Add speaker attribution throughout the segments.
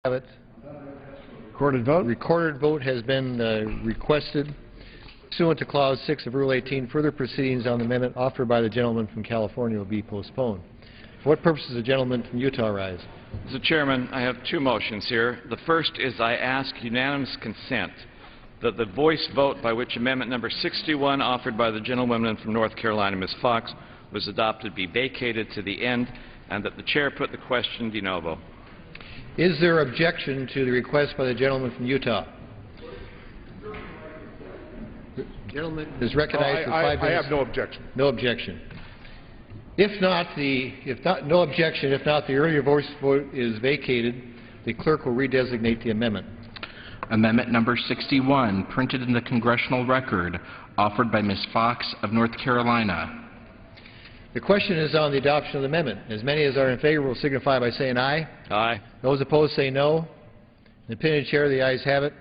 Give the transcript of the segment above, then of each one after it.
Speaker 1: Have it.
Speaker 2: Recorded vote?
Speaker 1: Recorded vote has been requested. Pursuant to Clause 6 of Rule 18, further proceedings on the amendment offered by the gentleman from California will be postponed. For what purpose does the gentleman from Utah rise?
Speaker 3: Mr. Chairman, I have two motions here. The first is I ask unanimous consent that the voice vote by which Amendment number 61 offered by the gentlewoman from North Carolina, Ms. Fox, was adopted be vacated to the end, and that the Chair put the question de novo.
Speaker 1: Is there objection to the request by the gentleman from Utah? The gentleman is recognized for 5 minutes.
Speaker 2: I have no objection.
Speaker 1: No objection. If not, no objection. If not, the earlier voice vote is vacated. The clerk will redesignate the amendment.
Speaker 4: Amendment number 61, printed in the congressional record, offered by Ms. Fox of North Carolina.
Speaker 1: The question is on the adoption of the amendment. As many as are in favor will signify by saying aye.
Speaker 3: Aye.
Speaker 1: Those opposed say no. In the opinion of the Chair, the ayes have it.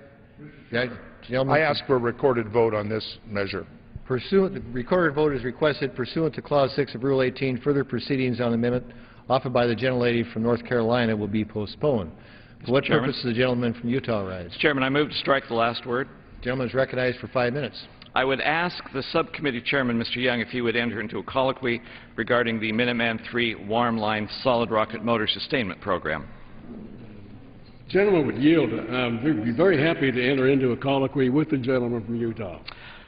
Speaker 2: I ask for a recorded vote on this measure.
Speaker 1: The recorded vote is requested pursuant to Clause 6 of Rule 18. Further proceedings on the amendment offered by the gentlelady from North Carolina will be postponed. For what purpose does the gentleman from Utah rise?
Speaker 3: Mr. Chairman, I move to strike the last word.
Speaker 1: The gentleman is recognized for 5 minutes.
Speaker 3: I would ask the subcommittee chairman, Mr. Young, if he would enter into a colloquy regarding the Minuteman III Warm Line Solid Rocket Motor Sustainment Program.
Speaker 5: The gentleman would yield. We'd be very happy to enter into a colloquy with the gentleman from Utah.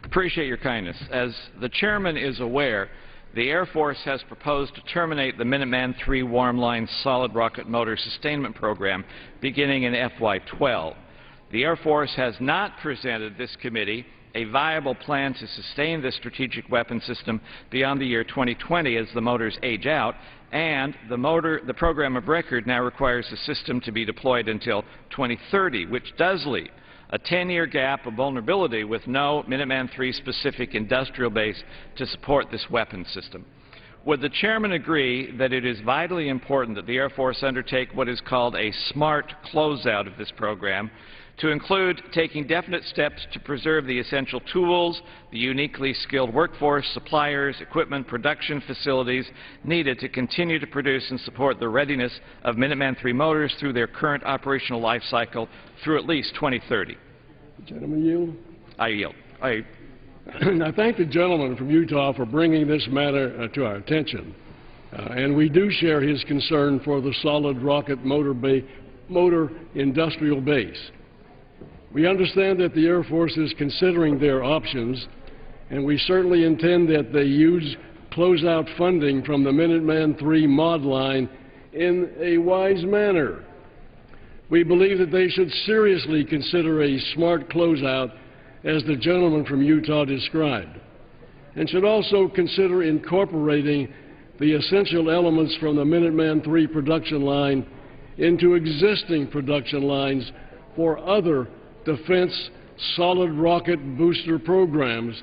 Speaker 3: Appreciate your kindness. As the chairman is aware, the Air Force has proposed to terminate the Minuteman III Warm Line Solid Rocket Motor Sustainment Program beginning in FY12. The Air Force has not presented this committee a viable plan to sustain this strategic weapon system beyond the year 2020 as the motors age out, and the program of record now requires the system to be deployed until 2030, which does leave a 10-year gap of vulnerability with no Minuteman III specific industrial base to support this weapon system. Would the chairman agree that it is vitally important that the Air Force undertake what is called a smart closeout of this program, to include taking definite steps to preserve the essential tools, the uniquely skilled workforce, suppliers, equipment, production facilities needed to continue to produce and support the readiness of Minuteman III motors through their current operational life cycle through at least 2030?
Speaker 5: The gentleman yield?
Speaker 3: I yield.
Speaker 5: I thank the gentleman from Utah for bringing this matter to our attention. And we do share his concern for the solid rocket motor industrial base. We understand that the Air Force is considering their options, and we certainly intend that they use closeout funding from the Minuteman III mod line in a wise manner. We believe that they should seriously consider a smart closeout, as the gentleman from Utah described, and should also consider incorporating the essential elements from the Minuteman III production line into existing production lines for other defense solid rocket booster programs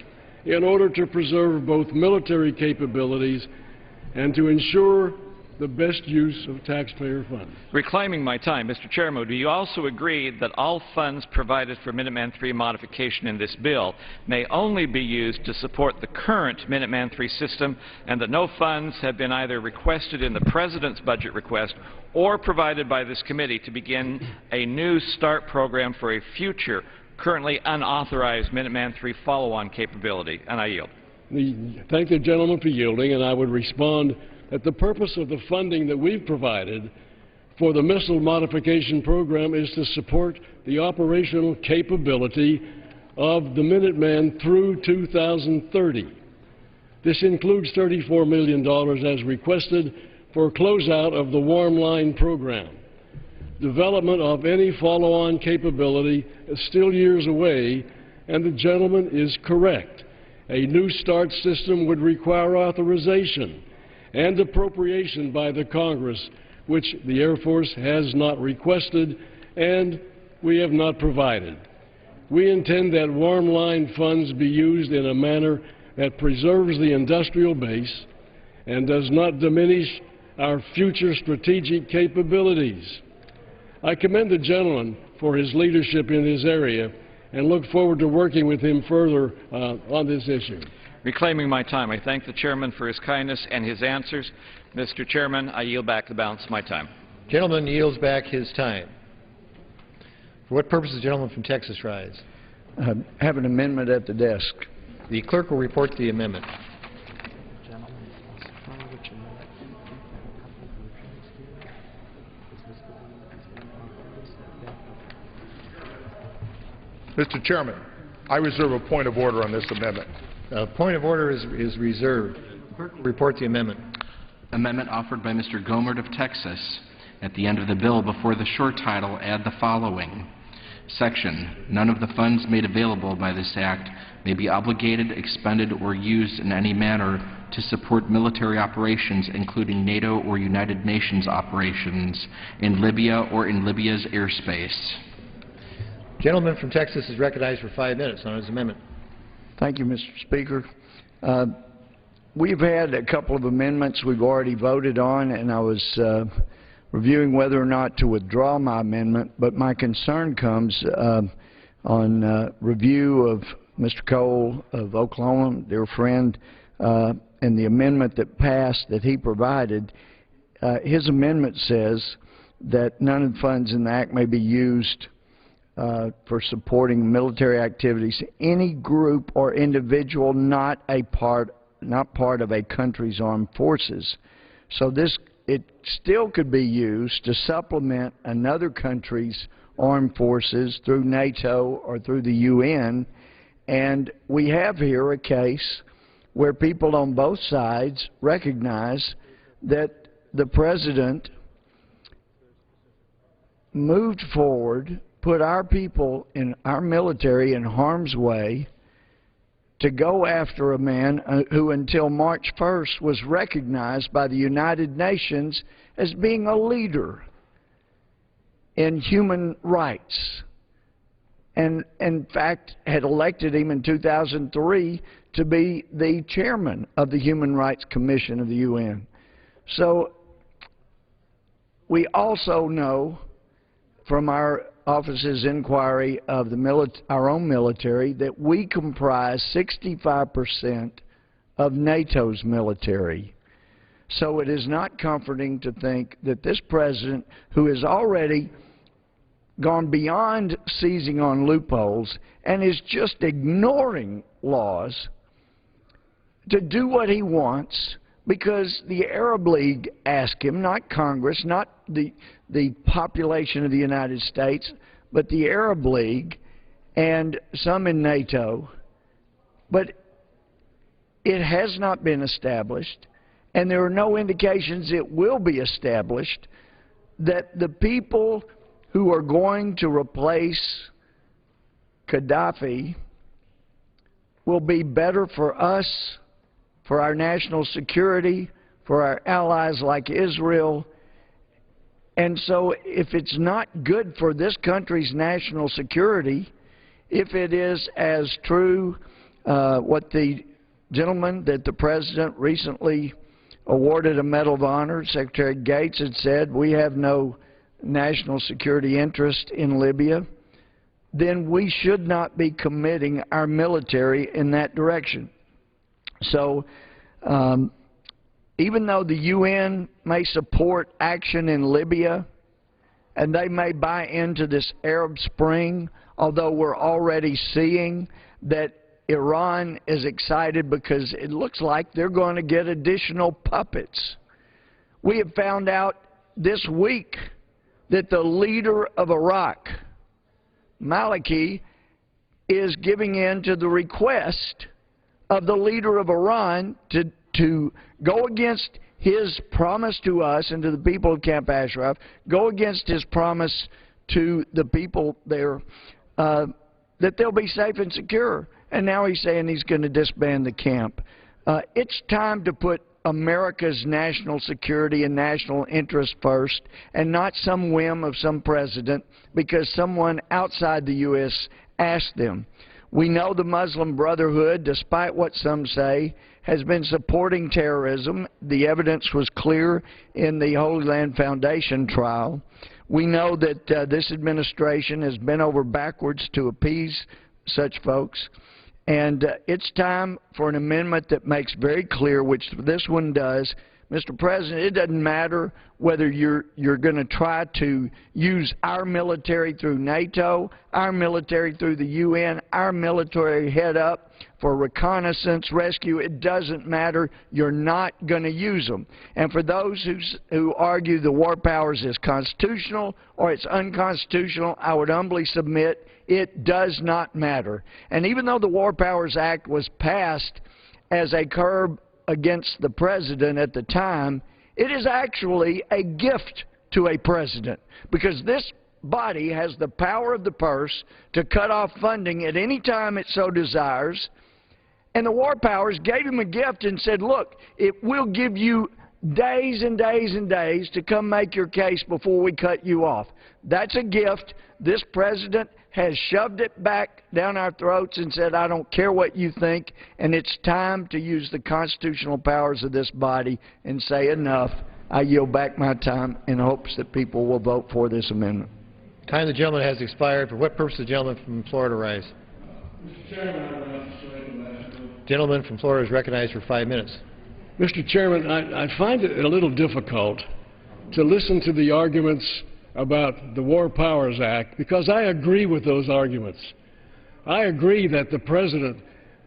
Speaker 5: in order to preserve both military capabilities and to ensure the best use of taxpayer funds.
Speaker 3: Reclaiming my time, Mr. Chairman, do you also agree that all funds provided for Minuteman III modification in this bill may only be used to support the current Minuteman III system, and that no funds have been either requested in the President's budget request or provided by this committee to begin a new START program for a future, currently unauthorized Minuteman III follow-on capability? And I yield.
Speaker 5: Thank the gentleman for yielding, and I would respond that the purpose of the funding that we've provided for the missile modification program is to support the operational capability of the Minuteman through 2030. This includes $34 million as requested for closeout of the Warm Line program. Development of any follow-on capability is still years away, and the gentleman is correct. A new START system would require authorization and appropriation by the Congress, which the Air Force has not requested and we have not provided. We intend that Warm Line funds be used in a manner that preserves the industrial base and does not diminish our future strategic capabilities. I commend the gentleman for his leadership in this area and look forward to working with him further on this issue.
Speaker 3: Reclaiming my time, I thank the chairman for his kindness and his answers. Mr. Chairman, I yield back the balance of my time.
Speaker 1: Gentleman yields back his time. For what purpose does the gentleman from Texas rise?
Speaker 6: Have an amendment at the desk.
Speaker 1: The clerk will report the amendment.
Speaker 2: Mr. Chairman, I reserve a point of order on this amendment.
Speaker 1: Point of order is reserved. The clerk will report the amendment.
Speaker 4: Amendment offered by Mr. Gomert of Texas. At the end of the bill, before the short title, add the following. Section, none of the funds made available by this act may be obligated, expended, or used in any manner to support military operations, including NATO or United Nations operations, in Libya or in Libya's airspace.
Speaker 1: Gentleman from Texas is recognized for 5 minutes on his amendment.
Speaker 6: Thank you, Mr. Speaker. We've had a couple of amendments we've already voted on, and I was reviewing whether or not to withdraw my amendment, but my concern comes on review of Mr. Cole of Oklahoma, dear friend, and the amendment that passed that he provided. His amendment says that none of the funds in the Act may be used for supporting military activities, any group or individual not part of a country's armed forces. So it still could be used to supplement another country's armed forces through NATO or through the UN. And we have here a case where people on both sides recognize that the President moved forward, put our people in our military in harm's way to go after a man who until March 1st was recognized by the United Nations as being a leader in human rights, and in fact had elected him in 2003 to be the chairman of the Human Rights Commission of the UN. So we also know from our office's inquiry of our own military that we comprise 65% of NATO's military. So it is not comforting to think that this president, who has already gone beyond seizing on loopholes and is just ignoring laws to do what he wants because the Arab League asked him, not Congress, not the population of the United States, but the Arab League and some in NATO. But it has not been established, and there are no indications it will be established, that the people who are going to replace Gaddafi will be better for us, for our national security, for our allies like Israel. And so if it's not good for this country's national security, if it is as true what the gentleman that the President recently awarded a Medal of Honor, Secretary Gates, had said, we have no national security interest in Libya, then we should not be committing our military in that direction. So even though the UN may support action in Libya and they may buy into this Arab Spring, although we're already seeing that Iran is excited because it looks like they're going to get additional puppets. We have found out this week that the leader of Iraq, Maliki, is giving in to the request of the leader of Iran to go against his promise to us and to the people of Camp Ashraf, go against his promise to the people there that they'll be safe and secure. And now he's saying he's going to disband the camp. It's time to put America's national security and national interest first, and not some whim of some president because someone outside the U.S. asked them. We know the Muslim Brotherhood, despite what some say, has been supporting terrorism. The evidence was clear in the Holy Land Foundation trial. We know that this administration has bent over backwards to appease such folks. And it's time for an amendment that makes very clear, which this one does, Mr. President, it doesn't matter whether you're going to try to use our military through NATO, our military through the UN, our military head up for reconnaissance, rescue. It doesn't matter. You're not going to use them. And for those who argue the war powers is constitutional or it's unconstitutional, I would humbly submit it does not matter. And even though the War Powers Act was passed as a curb against the president at the time, it is actually a gift to a president, because this body has the power of the purse to cut off funding at any time it so desires, and the war powers gave him a gift and said, look, it will give you days and days and days to come make your case before we cut you off. That's a gift. This president has shoved it back down our throats and said, I don't care what you think, and it's time to use the constitutional powers of this body and say enough. I yield back my time in hopes that people will vote for this amendment.
Speaker 1: Time of the gentleman has expired. For what purpose does the gentleman from Florida rise?
Speaker 5: Mr. Chairman, I would like to say the last word.
Speaker 1: Gentleman from Florida is recognized for 5 minutes.
Speaker 5: Mr. Chairman, I find it a little difficult to listen to the arguments about the War Powers Act, because I agree with those arguments. I agree that the President,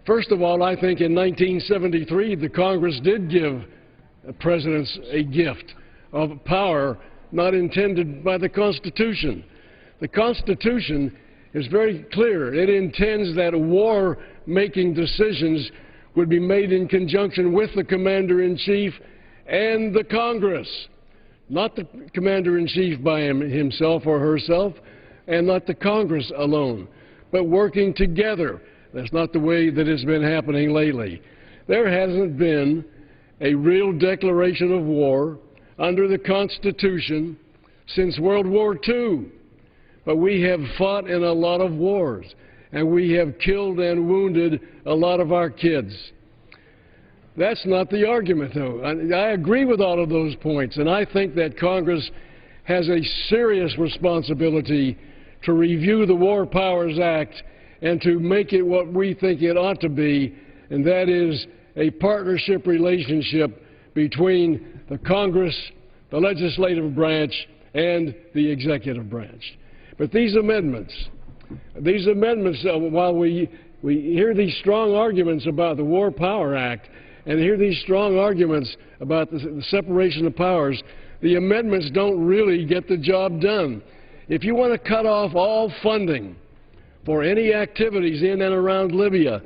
Speaker 5: first of all, I think in 1973 the Congress did give presidents a gift of power not intended by the Constitution. The Constitution is very clear. It intends that war-making decisions would be made in conjunction with the Commander-in-Chief and the Congress. Not the Commander-in-Chief by himself or herself, and not the Congress alone, but working together. That's not the way that it's been happening lately. There hasn't been a real declaration of war under the Constitution since World War II. But we have fought in a lot of wars, and we have killed and wounded a lot of our kids. That's not the argument, though. I agree with all of those points, and I think that Congress has a serious responsibility to review the War Powers Act and to make it what we think it ought to be, and that is a partnership relationship between the Congress, the legislative branch, and the executive branch. But these amendments, while we hear these strong arguments about the War Powers Act and hear these strong arguments about the separation of powers, the amendments don't really get the job done. If you want to cut off all funding for any activities in and around Libya,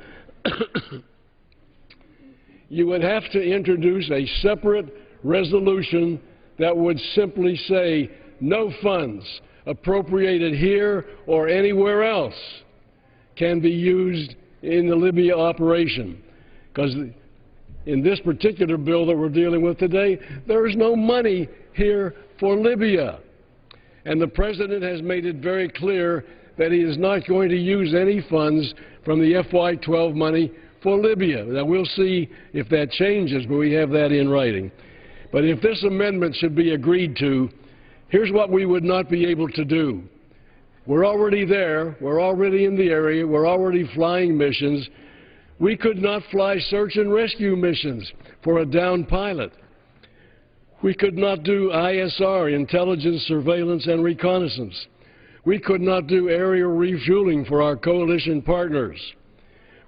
Speaker 5: you would have to introduce a separate resolution that would simply say no funds appropriated here or anywhere else can be used in the Libya operation. Because in this particular bill that we're dealing with today, there is no money here for Libya. And the President has made it very clear that he is not going to use any funds from the FY12 money for Libya. Now, we'll see if that changes, but we have that in writing. But if this amendment should be agreed to, here's what we would not be able to do. We're already there. We're already in the area. We're already flying missions. We could not fly search and rescue missions for a downed pilot. We could not do ISR, intelligence, surveillance, and reconnaissance. We could not do aerial refueling for our coalition partners.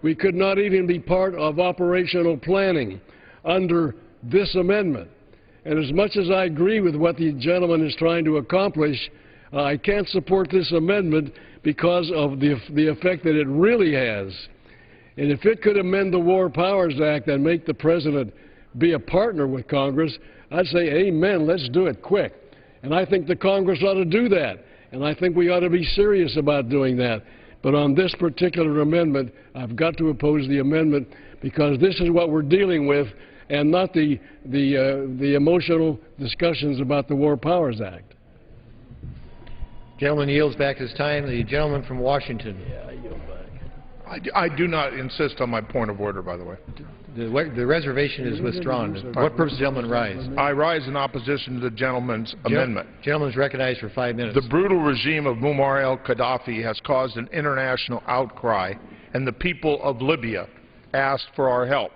Speaker 5: We could not even be part of operational planning under this amendment. And as much as I agree with what the gentleman is trying to accomplish, I can't support this amendment because of the effect that it really has. And if it could amend the War Powers Act and make the President be a partner with Congress, I'd say, amen, let's do it quick. And I think the Congress ought to do that. And I think we ought to be serious about doing that. But on this particular amendment, I've got to oppose the amendment because this is what we're dealing with and not the emotional discussions about the War Powers Act.
Speaker 1: Gentleman yields back his time. The gentleman from Washington.
Speaker 2: I do not insist on my point of order, by the way.
Speaker 1: The reservation is withdrawn. For what purpose does the gentleman rise?
Speaker 2: I rise in opposition to the gentleman's amendment.
Speaker 1: Gentleman is recognized for 5 minutes.
Speaker 2: The brutal regime of Muammar al-Gaddafi has caused an international outcry, and the people of Libya asked for our help.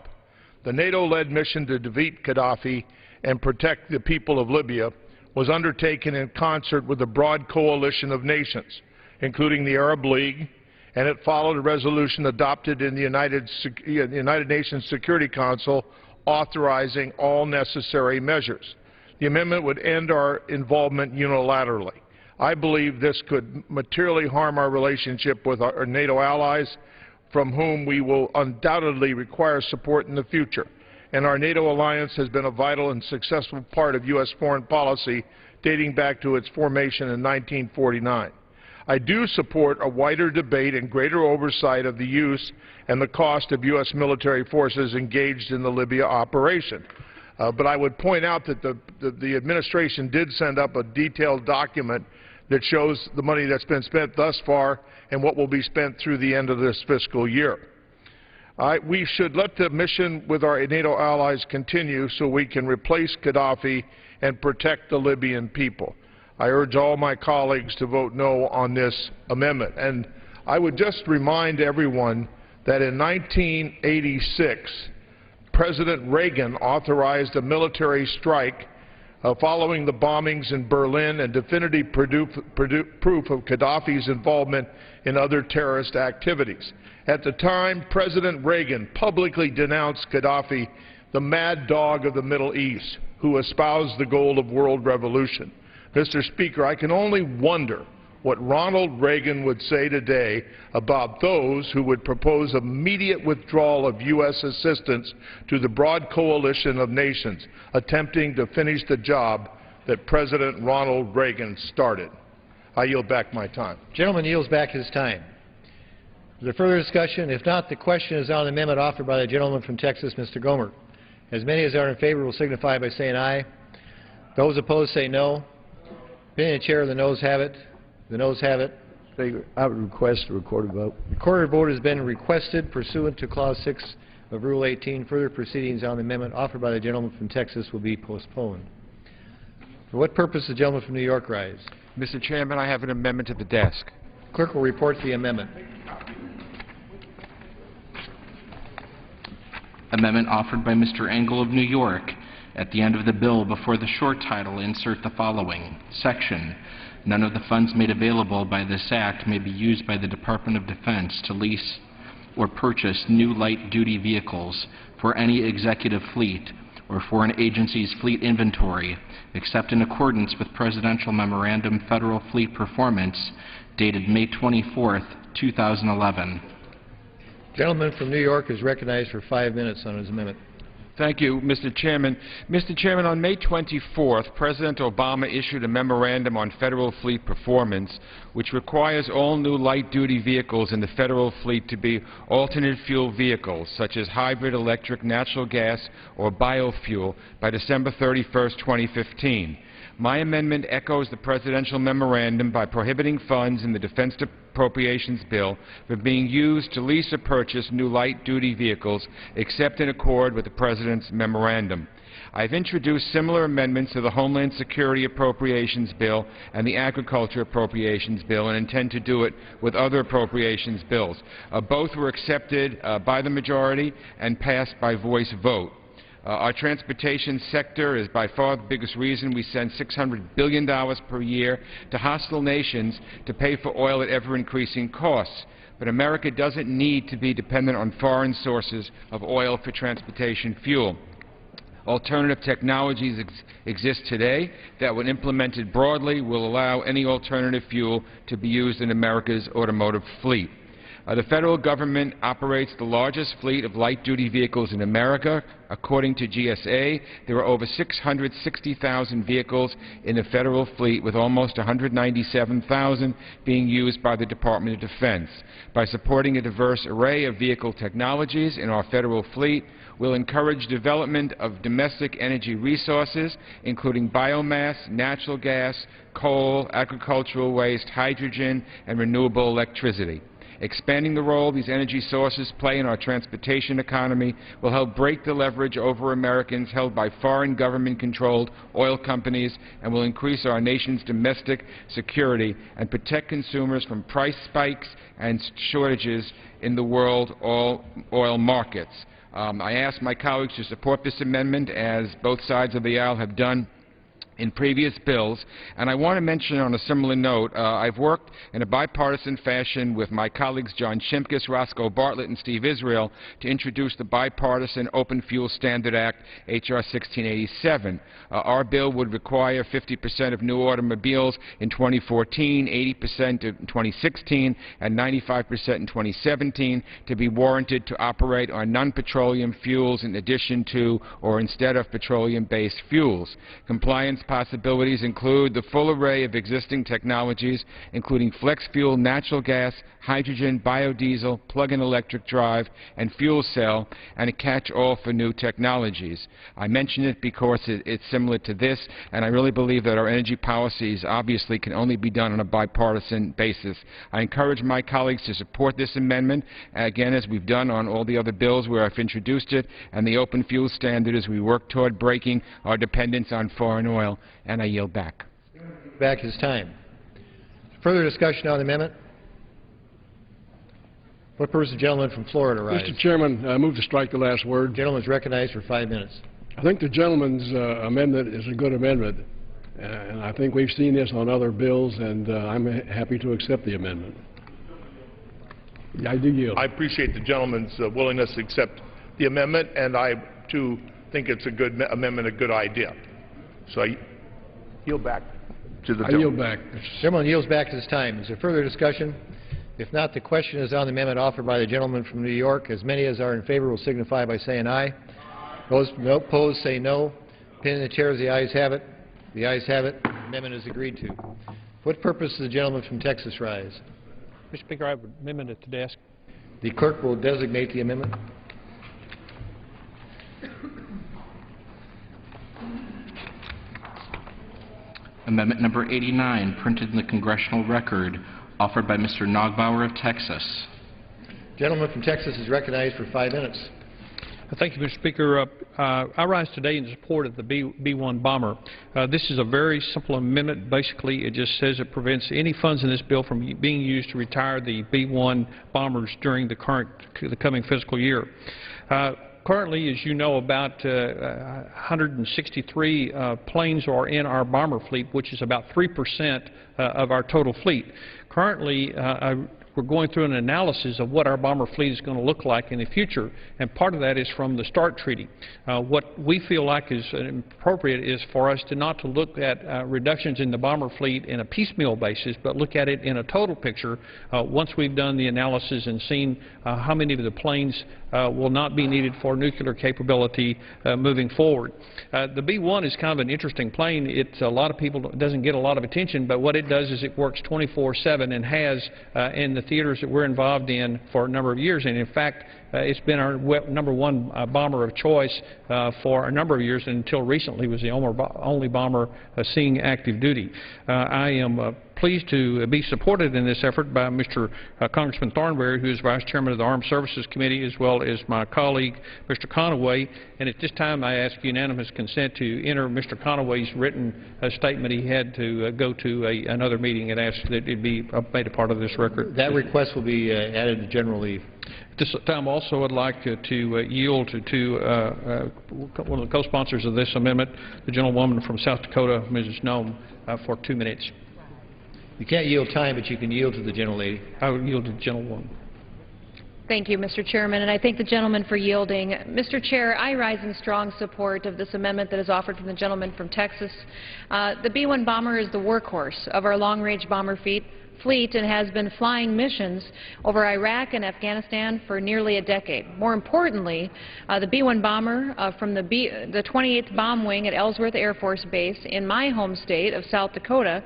Speaker 2: The NATO-led mission to defeat Gaddafi and protect the people of Libya was undertaken in concert with a broad coalition of nations, including the Arab League, and it followed a resolution adopted in the United Nations Security Council authorizing all necessary measures. The amendment would end our involvement unilaterally. I believe this could materially harm our relationship with our NATO allies, from whom we will undoubtedly require support in the future. And our NATO alliance has been a vital and successful part of U.S. foreign policy dating back to its formation in 1949. I do support a wider debate and greater oversight of the use and the cost of U.S. military forces engaged in the Libya operation. But I would point out that the administration did send up a detailed document that shows the money that's been spent thus far and what will be spent through the end of this fiscal year. We should let the mission with our NATO allies continue so we can replace Gaddafi and protect the Libyan people. I urge all my colleagues to vote no on this amendment. And I would just remind everyone that in 1986, President Reagan authorized a military strike following the bombings in Berlin and definitive proof of Gaddafi's involvement in other terrorist activities. At the time, President Reagan publicly denounced Gaddafi, the mad dog of the Middle East, who espoused the goal of world revolution. Mr. Speaker, I can only wonder what Ronald Reagan would say today about those who would propose immediate withdrawal of U.S. assistance to the broad coalition of nations attempting to finish the job that President Ronald Reagan started. I yield back my time.
Speaker 1: Gentleman yields back his time. Is there further discussion? If not, the question is on the amendment offered by the gentleman from Texas, Mr. Gomer. As many as are in favor will signify by saying aye. Those opposed say no. Opinion of the chair, the noes have it. The noes have it.
Speaker 6: I would request a recorded vote.
Speaker 1: Recorded vote has been requested pursuant to Clause 6 of Rule 18. Further proceedings on the amendment offered by the gentleman from Texas will be postponed. For what purpose does the gentleman from New York rise?
Speaker 7: Mr. Chairman, I have an amendment to the desk.
Speaker 1: Clerk will report the amendment.
Speaker 4: Amendment offered by Mr. Engel of New York. At the end of the bill, before the short title, insert the following. Section. None of the funds made available by this act may be used by the Department of Defense to lease or purchase new light-duty vehicles for any executive fleet or for an agency's fleet inventory, except in accordance with Presidential Memorandum Federal Fleet Performance, dated May 24, 2011.
Speaker 1: Gentleman from New York is recognized for 5 minutes on his amendment.
Speaker 7: Thank you, Mr. Chairman. Mr. Chairman, on May 24th, President Obama issued a memorandum on federal fleet performance, which requires all new light-duty vehicles in the federal fleet to be alternate fuel vehicles, such as hybrid electric, natural gas, or biofuel, by December 31st, 2015. My amendment echoes the presidential memorandum by prohibiting funds in the Defense Appropriations Bill from being used to lease or purchase new light-duty vehicles, except in accord with the President's memorandum. I've introduced similar amendments to the Homeland Security Appropriations Bill and the Agriculture Appropriations Bill, and intend to do it with other appropriations bills. Both were accepted by the majority and passed by voice vote. Our transportation sector is by far the biggest reason we send $600 billion per year to hostile nations to pay for oil at ever-increasing costs. But America doesn't need to be dependent on foreign sources of oil for transportation fuel. Alternative technologies exist today that, when implemented broadly, will allow any alternative fuel to be used in America's automotive fleet. The federal government operates the largest fleet of light-duty vehicles in America. According to GSA, there are over 660,000 vehicles in the federal fleet, with almost 197,000 being used by the Department of Defense. By supporting a diverse array of vehicle technologies in our federal fleet, we'll encourage development of domestic energy resources, including biomass, natural gas, coal, agricultural waste, hydrogen, and renewable electricity. Expanding the role these energy sources play in our transportation economy will help break the leverage over Americans held by foreign government-controlled oil companies, and will increase our nation's domestic security and protect consumers from price spikes and shortages in the world oil markets. I ask my colleagues to support this amendment, as both sides of the aisle have done in previous bills. And I want to mention on a similar note, I've worked in a bipartisan fashion with my colleagues John Shimkus, Roscoe Bartlett, and Steve Israel to introduce the bipartisan Open Fuel Standard Act, H.R. 1687. Our bill would require 50% of new automobiles in 2014, 80% in 2016, and 95% in 2017 to be warranted to operate on non-petroleum fuels in addition to or instead of petroleum-based fuels. Compliance possibilities include the full array of existing technologies, including flex fuel, natural gas, hydrogen, biodiesel, plug-in electric drive, and fuel cell, and a catch-all for new technologies. I mention it because it's similar to this, and I really believe that our energy policies obviously can only be done on a bipartisan basis. I encourage my colleagues to support this amendment, again, as we've done on all the other bills where I've introduced it, and the open fuel standard as we work toward breaking our dependence on foreign oil. And I yield back.
Speaker 1: Back his time. Further discussion on the amendment? What purpose does the gentleman from Florida rise?
Speaker 5: Mr. Chairman, I move to strike the last word.
Speaker 1: The gentleman is recognized for 5 minutes.
Speaker 5: I think the gentleman's amendment is a good amendment, and I think we've seen this on other bills, and I'm happy to accept the amendment. I do yield.
Speaker 2: I appreciate the gentleman's willingness to accept the amendment, and I, too, think it's a good amendment, a good idea. So I yield back to the gentleman.
Speaker 5: I yield back.
Speaker 1: The gentleman yields back his time. Is there further discussion? If not, the question is on the amendment offered by the gentleman from New York. As many as are in favor will signify by saying aye. Those opposed say no. Opinion of the chair is the ayes have it. The ayes have it. The amendment is agreed to. For what purpose does the gentleman from Texas rise?
Speaker 8: Mr. Speaker, I have an amendment at the desk.
Speaker 1: The clerk will designate the amendment.
Speaker 4: Amendment number 89, printed in the Congressional Record, offered by Mr. Nogbauer of Texas.
Speaker 1: Gentleman from Texas is recognized for 5 minutes.
Speaker 8: Thank you, Mr. Speaker. I rise today in support of the B-1 bomber. This is a very simple amendment. Basically, it just says it prevents any funds in this bill from being used to retire the B-1 bombers during the coming fiscal year. Currently, as you know, about 163 planes are in our bomber fleet, which is about 3% of our total fleet. Currently, we're going through an analysis of what our bomber fleet is going to look like in the future, and part of that is from the START treaty. What we feel like is appropriate is for us to not to look at reductions in the bomber fleet in a piecemeal basis, but look at it in a total picture once we've done the analysis and seen how many of the planes will not be needed for nuclear capability moving forward. The B-1 is kind of an interesting plane. It's a lot of people doesn't get a lot of attention, but what it does is it works 24/7 and has in the theaters that we're involved in for a number of years. And in fact, it's been our #1 bomber of choice for a number of years, and until recently was the only bomber seeing active duty. I am pleased to be supported in this effort by Mr. Congressman Thornberry, who is Vice Chairman of the Armed Services Committee, as well as my colleague, Mr. Conaway. And at this time, I ask unanimous consent to enter Mr. Conaway's written statement. He had to go to another meeting and ask that it be made a part of this record.
Speaker 1: That request will be added to general leave.
Speaker 8: At this time, also, I'd like to yield to one of the co-sponsors of this amendment, the gentlewoman from South Dakota, Mrs. Nome, for 2 minutes.
Speaker 1: You can't yield time, but you can yield to the gentle lady.
Speaker 8: I will yield to the gentlewoman.
Speaker 9: Thank you, Mr. Chairman, and I thank the gentleman for yielding. Mr. Chair, I rise in strong support of this amendment that is offered from the gentleman from Texas. The B-1 bomber is the workhorse of our long-range bomber fleet and has been flying missions over Iraq and Afghanistan for nearly a decade. More importantly, the B-1 bomber from the 28th Bomb Wing at Ellsworth Air Force Base in my home state of South Dakota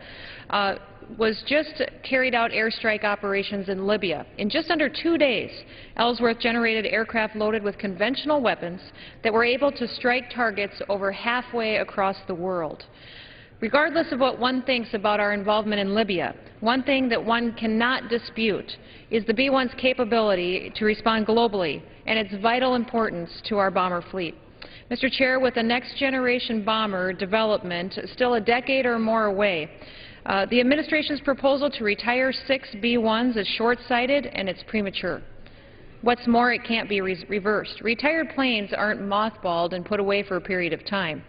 Speaker 9: was just carried out airstrike operations in Libya. In just under 2 days, Ellsworth generated aircraft loaded with conventional weapons that were able to strike targets over halfway across the world. Regardless of what one thinks about our involvement in Libya, one thing that one cannot dispute is the B-1's capability to respond globally and its vital importance to our bomber fleet. Mr. Chair, with the next generation bomber development still a decade or more away, the administration's proposal to retire 6 B-1s is short-sighted and it's premature. What's more, it can't be reversed. Retired planes aren't mothballed and put away for a period of time.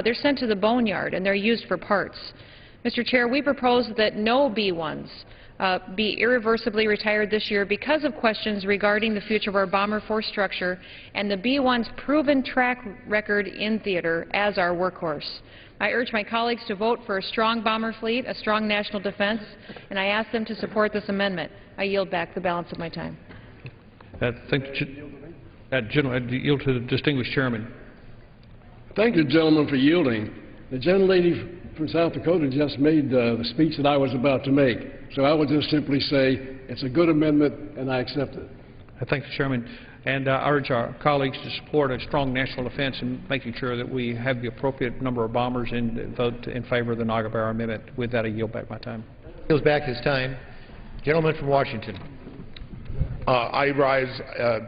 Speaker 9: They're sent to the boneyard and they're used for parts. Mr. Chair, we propose that no B-1s be irreversibly retired this year because of questions regarding the future of our bomber force structure and the B-1's proven track record in theater as our workhorse. I urge my colleagues to vote for a strong bomber fleet, a strong national defense, and I ask them to support this amendment. I yield back the balance of my time.
Speaker 8: Yield to the distinguished chairman.
Speaker 5: Thank the gentleman for yielding. The gentlelady from South Dakota just made the speech that I was about to make. So I would just simply say it's a good amendment and I accept it.
Speaker 8: I thank the chairman, and I urge our colleagues to support a strong national defense and making sure that we have the appropriate number of bombers and vote in favor of the Nagarbara amendment. With that, I yield back my time.
Speaker 1: Yields back his time. Gentleman from Washington.
Speaker 2: I rise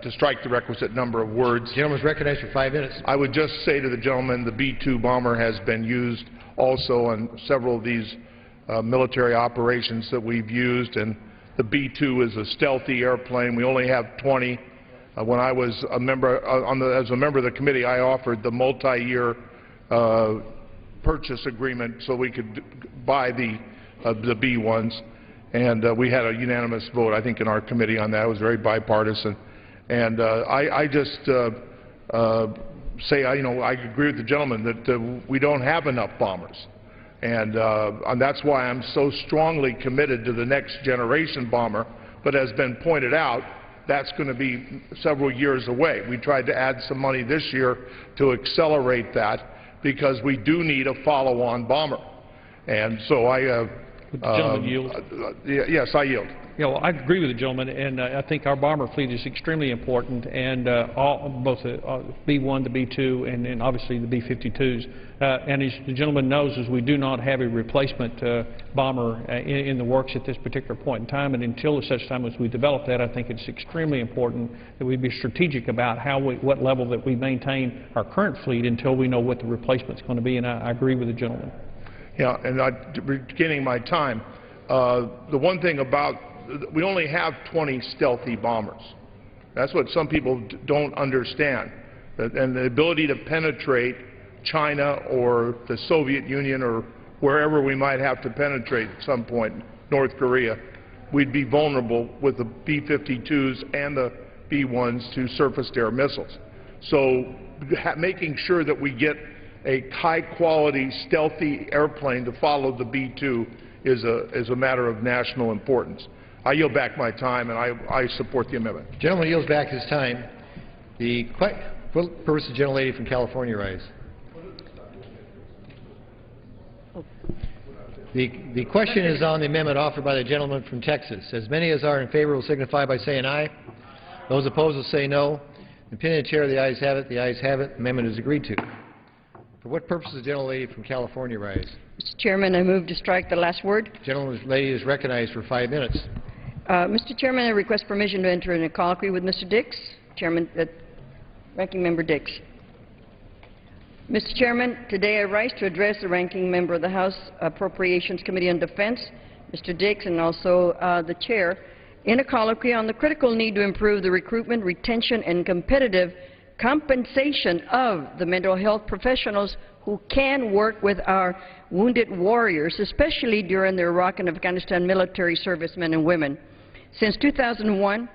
Speaker 2: to strike the requisite number of words.
Speaker 1: The gentleman is recognized for 5 minutes.
Speaker 2: I would just say to the gentleman, the B-2 bomber has been used also on several of these military operations that we've used, and the B-2 is a stealthy airplane. We only have 20. When I was a member as a member of the committee, I offered the multi-year purchase agreement so we could buy the B-1s. And we had a unanimous vote, I think, in our committee on that. It was very bipartisan. And I just say, I agree with the gentleman that we don't have enough bombers. And that's why I'm so strongly committed to the next generation bomber. But as been pointed out, that's going to be several years away. We tried to add some money this year to accelerate that because we do need a follow-on bomber. And so
Speaker 8: Would the gentleman yield?
Speaker 2: Yes, I yield.
Speaker 8: Yeah, well, I agree with the gentleman, and I think our bomber fleet is extremely important, and both the B-1, the B-2, and obviously the B-52s. And as the gentleman knows, is we do not have a replacement bomber in the works at this particular point in time, and until such time as we develop that, I think it's extremely important that we be strategic about what level that we maintain our current fleet until we know what the replacement's going to be, and I agree with the gentleman.
Speaker 2: Yeah, and beginning my time, the one thing about, we only have 20 stealthy bombers. That's what some people don't understand. And the ability to penetrate China or the Soviet Union or wherever we might have to penetrate at some point, North Korea, we'd be vulnerable with the B-52s and the B-1s to surface-to-air missiles. So making sure that we get a high-quality, stealthy airplane to follow the B-2 is a matter of national importance. I yield back my time, and I support the amendment.
Speaker 1: The gentleman yields back his time. What purpose the gentlelady from California rise? The question is on the amendment offered by the gentleman from Texas. As many as are in favor will signify by saying aye. Those opposed will say no. In opinion of the chair, the ayes have it. The ayes have it. The amendment is agreed to. For what purpose does the gentlelady from California rise?
Speaker 10: Mr. Chairman, I move to strike the last word.
Speaker 1: The gentlelady is recognized for 5 minutes.
Speaker 10: Mr. Chairman, I request permission to enter in a colloquy with Mr. Dix. Ranking Member Dix. Mr. Chairman, today I rise to address the Ranking Member of the House Appropriations Committee on Defense, Mr. Dix, and also the Chair, in a colloquy on the critical need to improve the recruitment, retention, and competitive compensation of the mental health professionals who can work with our wounded warriors, especially during the Iraq and Afghanistan military servicemen and women. Since 2001,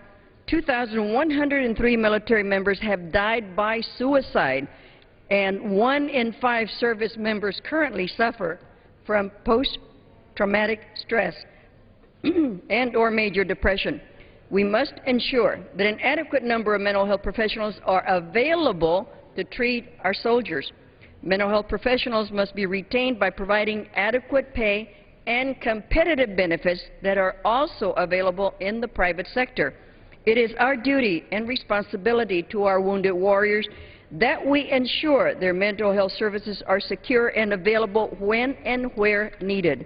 Speaker 10: 2,103 military members have died by suicide, and 1 in 5 service members currently suffer from post-traumatic stress and/or major depression. We must ensure that an adequate number of mental health professionals are available to treat our soldiers. Mental health professionals must be retained by providing adequate pay and competitive benefits that are also available in the private sector. It is our duty and responsibility to our wounded warriors that we ensure their mental health services are secure and available when and where needed.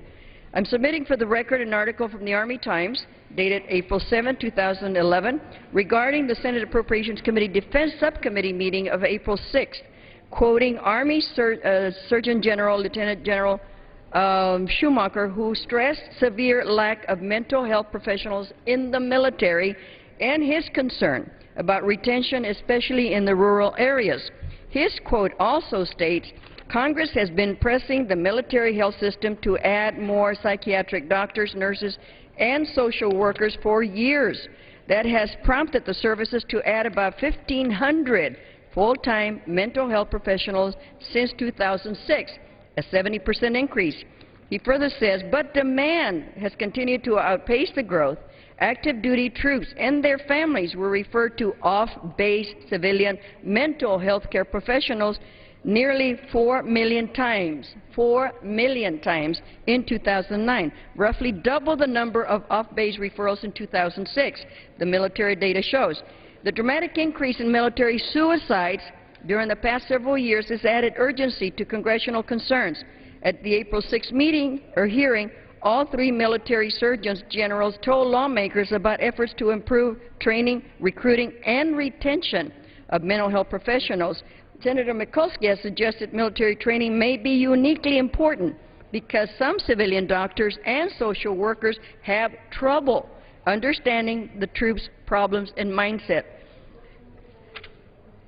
Speaker 10: I'm submitting for the record an article from the Army Times dated April 7, 2011, regarding the Senate Appropriations Committee Defense Subcommittee meeting of April 6, quoting Army Surgeon General Lieutenant General Schumacher, who stressed severe lack of mental health professionals in the military and his concern about retention, especially in the rural areas. His quote also states, Congress has been pressing the military health system to add more psychiatric doctors, nurses, and social workers for years. That has prompted the services to add about 1,500 full-time mental health professionals since 2006, a 70% increase. He further says, but demand has continued to outpace the growth. Active duty troops and their families were referred to off-base civilian mental health care professionals nearly 4 million times in 2009, roughly double the number of off-base referrals in 2006, the military data shows. The dramatic increase in military suicides during the past several years has added urgency to congressional concerns. At the April 6 hearing, all three military surgeons generals told lawmakers about efforts to improve training, recruiting, and retention of mental health professionals. Senator Mikulski has suggested military training may be uniquely important because some civilian doctors and social workers have trouble understanding the troops' problems and mindset.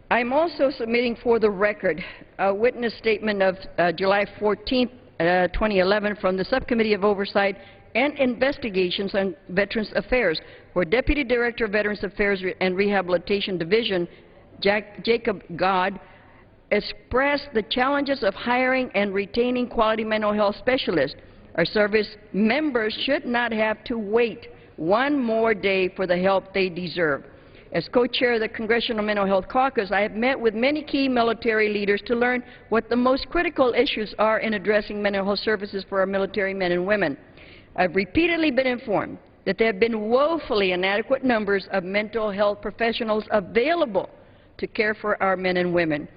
Speaker 10: I'm also submitting for the record a witness statement of July 14, 2011 from the Subcommittee of Oversight and Investigations on Veterans Affairs, where Deputy Director of Veterans Affairs and Rehabilitation Division, Jacob God, expressed the challenges of hiring and retaining quality mental health specialists. Our service members should not have to wait one more day for the help they deserve. As co-chair of the Congressional Mental Health Caucus, I have met with many key military leaders to learn what the most critical issues are in addressing mental health services for our military men and women. I've repeatedly been informed that there have been woefully inadequate numbers of mental health professionals available to care for our men and women.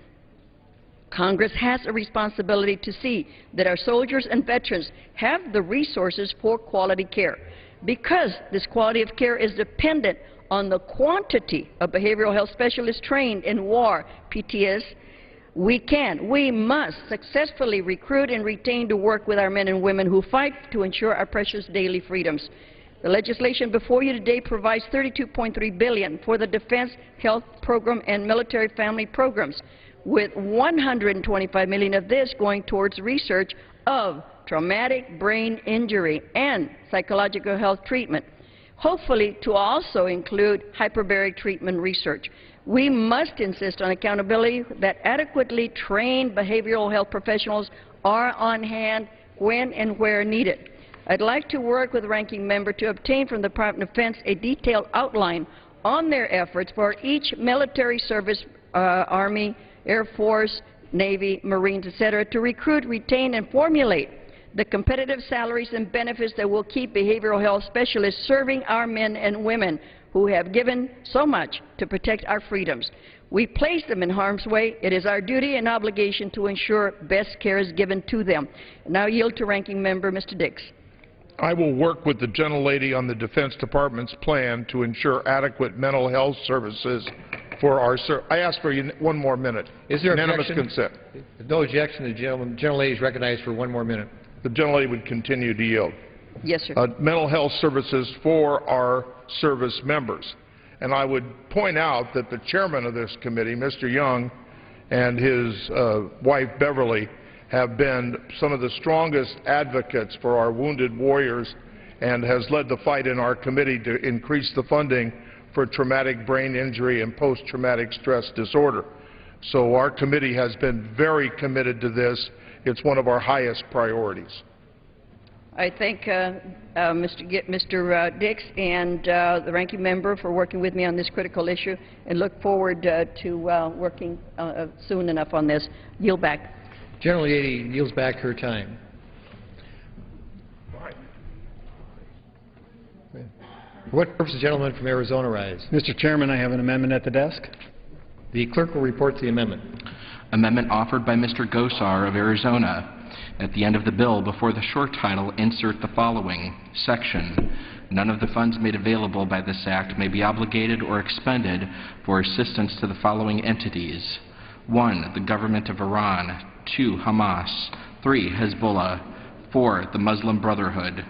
Speaker 10: Congress has a responsibility to see that our soldiers and veterans have the resources for quality care. Because this quality of care is dependent on the quantity of behavioral health specialists trained in war, PTS, we must successfully recruit and retain to work with our men and women who fight to ensure our precious daily freedoms. The legislation before you today provides $32.3 billion for the Defense Health Program and Military Family Programs, with $125 million of this going towards research of traumatic brain injury and psychological health treatment, hopefully to also include hyperbaric treatment research. We must insist on accountability that adequately trained behavioral health professionals are on hand when and where needed. I'd like to work with the ranking member to obtain from the Department of Defense a detailed outline on their efforts for each military service, Army, Air Force, Navy, Marines, etc., to recruit, retain, and formulate the competitive salaries and benefits that will keep behavioral health specialists serving our men and women who have given so much to protect our freedoms. We place them in harm's way. It is our duty and obligation to ensure best care is given to them. Now I yield to Ranking Member Mr. Dix.
Speaker 2: I will work with the gentlelady on the Defense Department's plan to ensure adequate mental health services for our I ask for one more minute.
Speaker 1: Is there
Speaker 2: unanimous
Speaker 1: objection?
Speaker 2: consent?
Speaker 1: No objection. The gentlelady is recognized for one more minute.
Speaker 2: The gentlelady would continue to yield.
Speaker 10: Yes, sir.
Speaker 2: Mental health services for our service members. And I would point out that the chairman of this committee, Mr. Young, and his wife, Beverly, have been some of the strongest advocates for our wounded warriors and has led the fight in our committee to increase the funding for traumatic brain injury and post-traumatic stress disorder. So our committee has been very committed to this. It's one of our highest priorities.
Speaker 10: I thank Mr. Dix and the ranking member for working with me on this critical issue and look forward to working soon enough on this. Yield back.
Speaker 1: Gentlelady yields back her time. For what purpose does the gentleman from Arizona rise?
Speaker 11: Mr. Chairman, I have an amendment at the desk.
Speaker 1: The clerk will report the amendment.
Speaker 4: Amendment offered by Mr. Gosar of Arizona. At the end of the bill, before the short title, insert the following section. None of the funds made available by this act may be obligated or expended for assistance to the following entities. 1. The government of Iran. 2. Hamas. 3. Hezbollah. 4. The Muslim Brotherhood.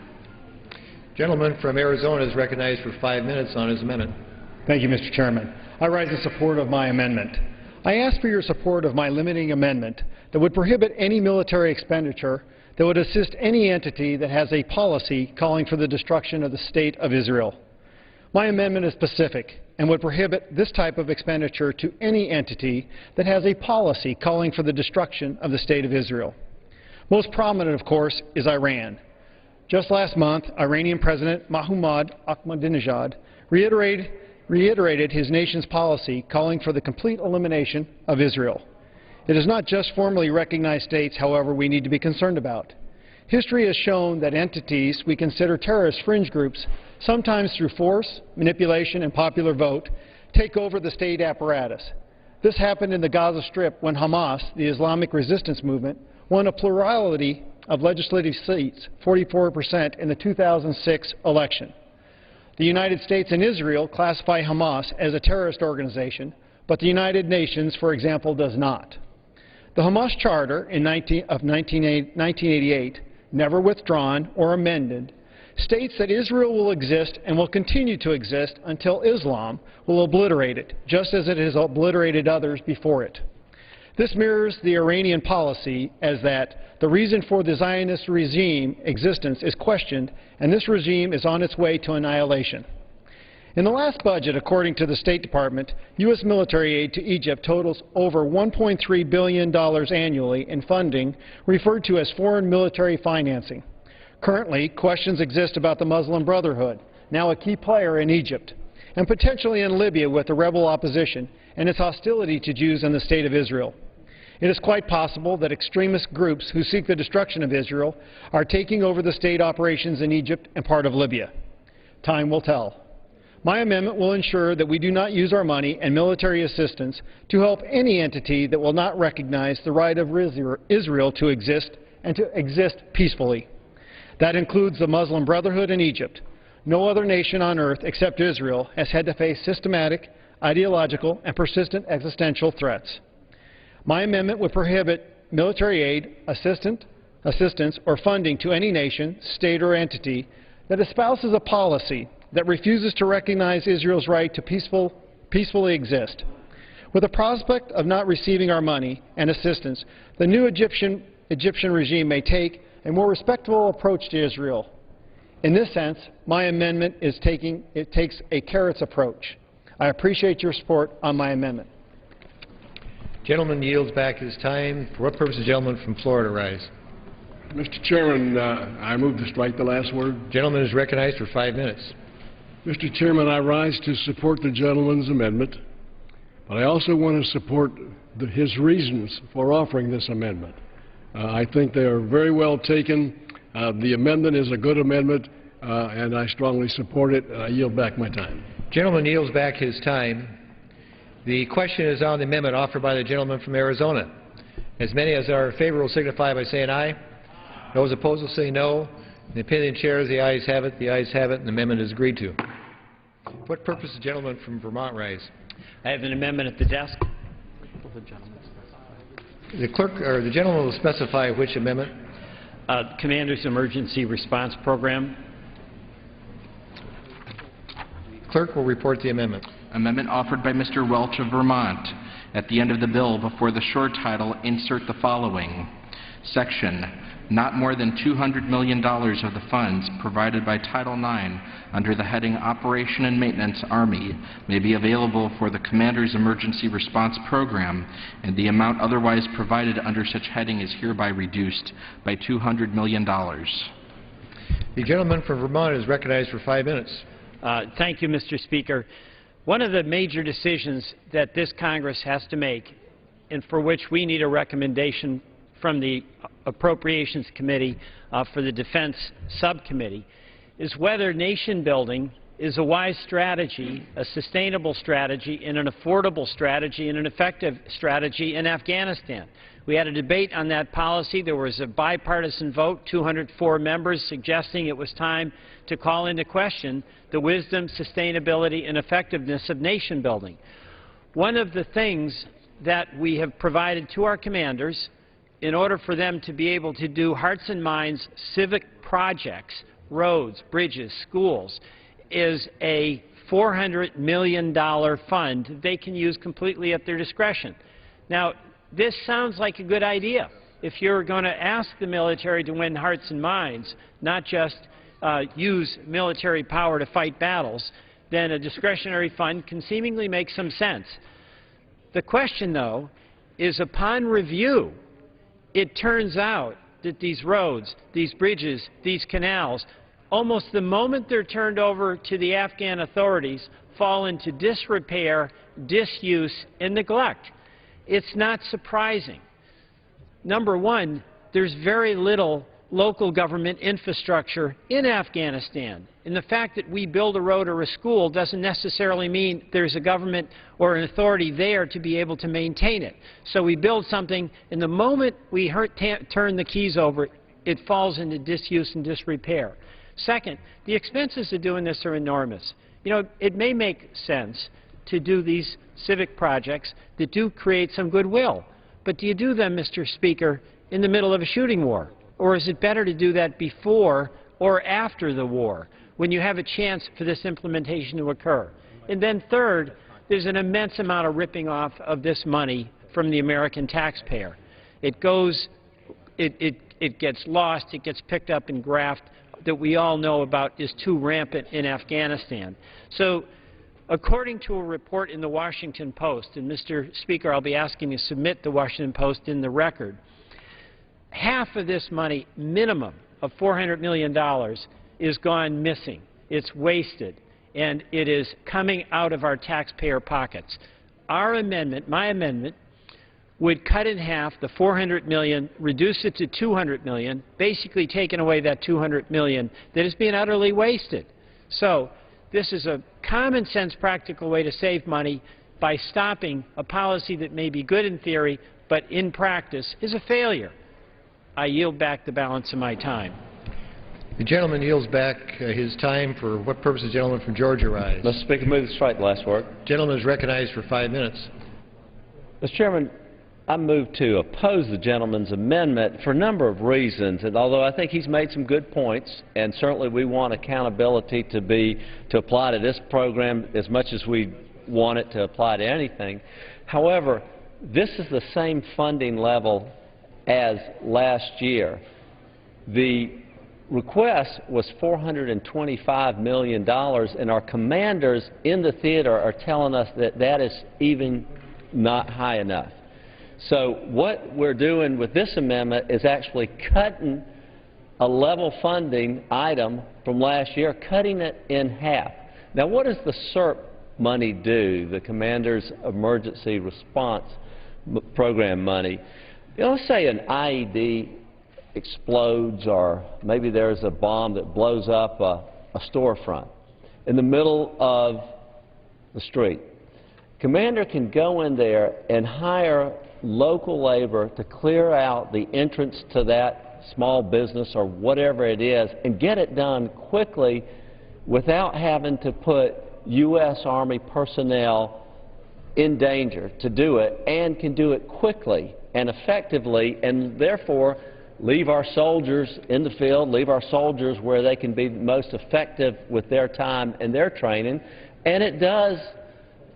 Speaker 1: Gentleman from Arizona is recognized for 5 minutes on his amendment.
Speaker 11: Thank you, Mr. Chairman. I rise in support of my amendment. I ask for your support of my limiting amendment that would prohibit any military expenditure that would assist any entity that has a policy calling for the destruction of the State of Israel. My amendment is specific and would prohibit this type of expenditure to any entity that has a policy calling for the destruction of the State of Israel. Most prominent, of course, is Iran. Just last month, Iranian President Mohammad Ahmadinejad reiterated his nation's policy calling for the complete elimination of Israel. It is not just formally recognized states, however, we need to be concerned about. History has shown that entities we consider terrorist fringe groups, sometimes through force, manipulation, and popular vote, take over the state apparatus. This happened in the Gaza Strip when Hamas, the Islamic resistance movement, won a plurality of legislative seats, 44%, in the 2006 election. The United States and Israel classify Hamas as a terrorist organization, but the United Nations, for example, does not. The Hamas Charter of 1988, never withdrawn or amended, states that Israel will exist and will continue to exist until Islam will obliterate it, just as it has obliterated others before it. This mirrors the Iranian policy, as that the reason for the Zionist regime existence is questioned, and this regime is on its way to annihilation. In the last budget, according to the State Department, U.S. military aid to Egypt totals over $1.3 billion annually in funding referred to as foreign military financing. Currently, questions exist about the Muslim Brotherhood, now a key player in Egypt, and potentially in Libya with the rebel opposition and its hostility to Jews in the State of Israel. It is quite possible that extremist groups who seek the destruction of Israel are taking over the state operations in Egypt and part of Libya. Time will tell. My amendment will ensure that we do not use our money and military assistance to help any entity that will not recognize the right of Israel to exist and to exist peacefully. That includes the Muslim Brotherhood in Egypt. No other nation on earth except Israel has had to face systematic, ideological, and persistent existential threats. My amendment would prohibit military aid, assistance, or funding to any nation, state, or entity that espouses a policy that refuses to recognize Israel's right to peacefully exist. With the prospect of not receiving our money and assistance, the new Egyptian regime may take a more respectful approach to Israel. In this sense, my amendment takes a carrots approach. I appreciate your support on my amendment.
Speaker 1: Gentleman yields back his time. For what purpose does the gentleman from Florida rise?
Speaker 5: Mr. Chairman, I move to strike the last word.
Speaker 1: Gentleman is recognized for 5 minutes.
Speaker 5: Mr. Chairman, I rise to support the gentleman's amendment, but I also want to support his reasons for offering this amendment. I think they are very well taken. The amendment is a good amendment, and I strongly support it, and I yield back my time.
Speaker 1: Gentleman yields back his time. The question is on the amendment offered by the gentleman from Arizona. As many as are in favor will signify by saying aye. Those opposed will say no. The opinion of the chair is the ayes have it, and the amendment is agreed to. For what purpose does the gentleman from Vermont rise?
Speaker 12: I have an amendment at the desk.
Speaker 1: The clerk or the gentleman will specify which amendment.
Speaker 12: Commander's Emergency Response Program.
Speaker 1: Clerk will report the amendment.
Speaker 4: Amendment offered by Mr. Welch of Vermont. At the end of the bill, before the short title, insert the following. Section, not more than $200 million of the funds provided by Title IX under the heading Operation and Maintenance Army may be available for the Commander's Emergency Response Program, and the amount otherwise provided under such heading is hereby reduced by $200 million.
Speaker 1: The gentleman from Vermont is recognized for 5 minutes.
Speaker 12: Thank you, Mr. Speaker. One of the major decisions that this Congress has to make, and for which we need a recommendation from the Appropriations Committee for the Defense Subcommittee, is whether nation building is a wise strategy, a sustainable strategy, and an affordable strategy, and an effective strategy in Afghanistan. We had a debate on that policy. There was a bipartisan vote, 204 members, suggesting it was time to call into question the wisdom, sustainability, and effectiveness of nation building. One of the things that we have provided to our commanders in order for them to be able to do hearts and minds civic projects, roads, bridges, schools, is a $400 million fund that they can use completely at their discretion. Now, this sounds like a good idea. If you're going to ask the military to win hearts and minds, not just use military power to fight battles, then a discretionary fund can seemingly make some sense. The question, though, is upon review, it turns out that these roads, these bridges, these canals, almost the moment they're turned over to the Afghan authorities, fall into disrepair, disuse, and neglect. It's not surprising. Number one, there's very little local government infrastructure in Afghanistan. And the fact that we build a road or a school doesn't necessarily mean there's a government or an authority there to be able to maintain it. So we build something, and the moment we turn the keys over, it falls into disuse and disrepair. Second, the expenses of doing this are enormous. You know, it may make sense to do these civic projects that do create some goodwill. But do you do them, Mr. Speaker, in the middle of a shooting war? Or is it better to do that before or after the war, when you have a chance for this implementation to occur? And then third, there's an immense amount of ripping off of this money from the American taxpayer. It goes, it gets lost, it gets picked up in graft that we all know about is too rampant in Afghanistan. So, according to a report in the Washington Post, and Mr. Speaker, I'll be asking you to submit the Washington Post in the record, half of this money, minimum of $400 million, is gone missing. It's wasted, and it is coming out of our taxpayer pockets. Our amendment, my amendment, would cut in half the $400 million, reduce it to $200 million, basically taking away that $200 million that is being utterly wasted. So, this is a common-sense, practical way to save money by stopping a policy that may be good in theory, but in practice is a failure. I yield back the balance of my time.
Speaker 1: The gentleman yields back his time. For what purpose does the gentleman from Georgia rise?
Speaker 13: Mr. Speaker, move to strike the last word.
Speaker 1: The gentleman is recognized for 5 minutes.
Speaker 13: Mr. Chairman, I move to oppose the gentleman's amendment for a number of reasons. And although I think he's made some good points, and certainly we want accountability to apply to this program as much as we want it to apply to anything. However, this is the same funding level as last year. The request was $425 million, and our commanders in the theater are telling us that that is even not high enough. So what we're doing with this amendment is actually cutting a level funding item from last year, cutting it in half. Now, what does the CERP money do, the Commander's Emergency Response Program money? You know, let's say an IED explodes, or maybe there's a bomb that blows up a storefront in the middle of the street. Commander can go in there and hire local labor to clear out the entrance to that small business or whatever it is and get it done quickly without having to put U.S. Army personnel in danger to do it, and can do it quickly and effectively, and therefore leave our soldiers in the field, leave our soldiers where they can be most effective with their time and their training. And it does